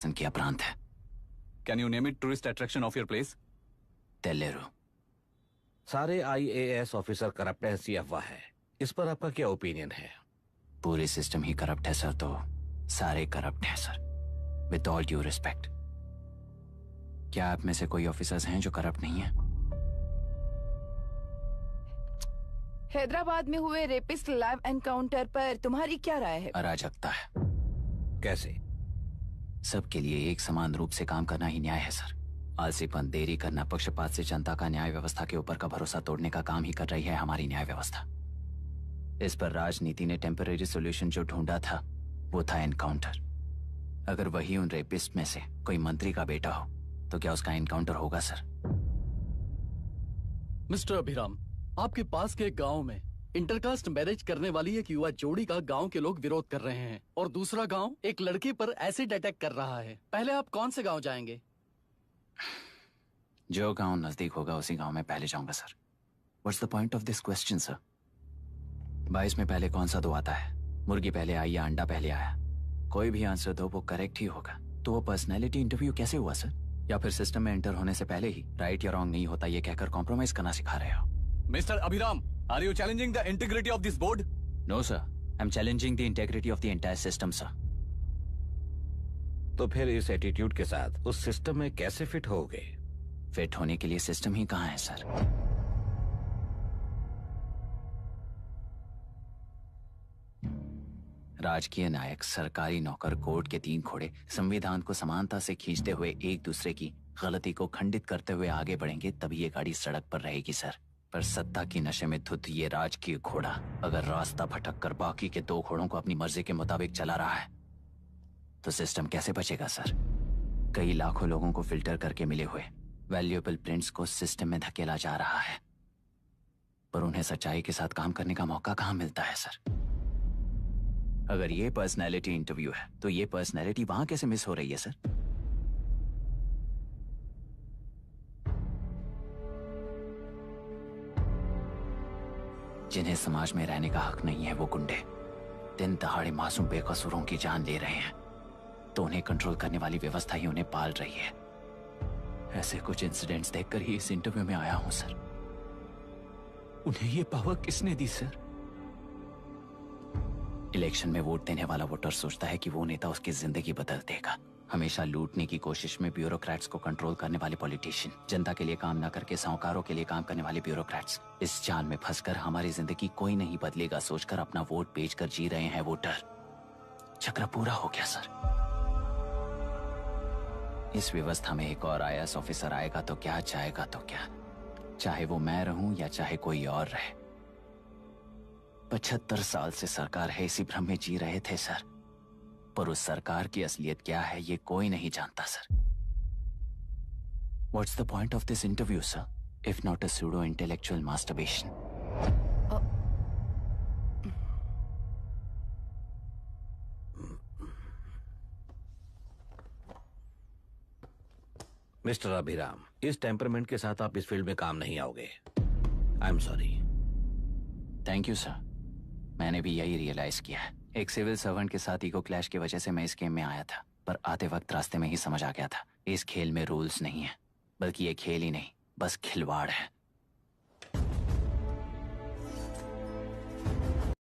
किया प्रांत है। Can you name it tourist attraction of your place? तेलेरू। सारे IAS ऑफिसर करप्ट है, ऐसी अफवाह है। इस पर आपका क्या ओपिनियन है? पूरे सिस्टम ही करप्ट है सर, तो सारे करप्ट हैं sir. With all due respect, क्या आप में से कोई ऑफिसर्स हैं जो करप्ट नहीं है? हैदराबाद में हुए रेपिस्ट लाइव एनकाउंटर पर तुम्हारी क्या राय है? अराजकता है। कैसे? सबके लिए एक समान रूप से काम करना ही न्याय है सर। आलसीपन, देरी करना, पक्षपात से जनता का न्याय व्यवस्था के ऊपर का भरोसा तोड़ने का काम ही कर रही है हमारी न्याय व्यवस्था। इस पर राजनीति ने टेम्परेरी सोल्यूशन जो ढूंढा था वो था एनकाउंटर। अगर वही उन रेपिस्ट में से कोई मंत्री का बेटा हो तो क्या उसका एनकाउंटर होगा सर? मिस्टर अभिराम, आपके पास के गांव में इंटरकास्ट मैरिज करने वाली एक युवा जोड़ी का गांव के लोग विरोध कर रहे हैं और दूसरा गांव एक लड़की पर एसिड अटैक कर रहा है। पहले आप कौन से गांव जाएंगे? जो गांव नजदीक होगा उसी गांव में पहले जाऊंगा sir. What's the point of this question sir? 22 में पहले कौन सा दो आता है? मुर्गी पहले आई या अंडा पहले आया? कोई भी आंसर दो वो करेक्ट ही होगा। तो वो पर्सनैलिटी इंटरव्यू कैसे हुआ सर? या फिर सिस्टम में एंटर होने से पहले ही राइट या रॉन्ग नहीं होता ये कहकर कॉम्प्रोमाइज करना सिखा रहे हो? Mr. Abhiram, are you challenging the integrity of this board? No sir, I'm challenging the integrity of the entire system sir. तो फिर इस एटीट्यूड के साथ उस सिस्टम में कैसे फिट होगे? फिट होने के लिए सिस्टम ही कहाँ है सर? राजकीय नायक, सरकारी नौकर, कोर्ट के 3 घोड़े संविधान को समानता से खींचते हुए एक दूसरे की गलती को खंडित करते हुए आगे बढ़ेंगे तभी ये गाड़ी सड़क पर रहेगी सर। पर सत्ता की नशे में धुत ये राजकीय घोड़ा अगर रास्ता भटक कर बाकी के 2 घोड़ों को अपनी मर्जी के मुताबिक चला रहा है तो सिस्टम कैसे बचेगा सर? कई लाखों लोगों को फिल्टर करके मिले हुए वैल्यूएबल प्रिंट्स को सिस्टम में धकेला जा रहा है, पर उन्हें सच्चाई के साथ काम करने का मौका कहां मिलता है सर? अगर ये पर्सनैलिटी इंटरव्यू है तो ये पर्सनैलिटी वहां कैसे मिस हो रही है सर? जिन्हें समाज में रहने का हक नहीं है वो गुंडे दिन दहाड़े मासूम बेकसूरों की जान ले रहे हैं, तो उन्हें कंट्रोल करने वाली व्यवस्था ही उन्हें पाल रही है। ऐसे कुछ इंसिडेंट्स देखकर ही इस इंटरव्यू में आया हूं सर। उन्हें ये पावर किसने दी सर? इलेक्शन में वोट देने वाला वोटर सोचता है कि वो नेता उसकी जिंदगी बदल देगा। हमेशा लूटने की कोशिश में ब्यूरोक्रेट्स को कंट्रोल करने वाले पॉलिटिशियन, जनता के लिए काम न करके साहूकारों के लिए काम करने वाले ब्यूरोक्रेट्स, इस जाल में फंसकर हमारी जिंदगी कोई नहीं बदलेगा सोचकर अपना वोट बेचकर जी रहे हैं वोटर। चक्र पूरा हो गया सर। इस व्यवस्था में एक और IAS ऑफिसर आएगा तो क्या, जाएगा तो क्या, चाहे वो मैं रहूं या चाहे कोई और रहे। 75 साल से सरकार है इसी भ्रम में जी रहे थे सर, पर उस सरकार की असलियत क्या है ये कोई नहीं जानता sir. What's the point of this interview, sir, if not a pseudo-intellectual masturbation? Mister Abhiram, इस टेम्परमेंट के साथ आप इस फील्ड में काम नहीं आओगे। I am sorry. Thank you sir. मैंने भी यही रियलाइज किया है। एक सिविल सर्वेंट के साथ ईगो क्लैश की वजह से मैं इस गेम में आया था, पर आते वक्त रास्ते में ही समझ आ गया था इस खेल में रूल्स नहीं है, बल्कि ये खेल ही नहीं बस खिलवाड़ है।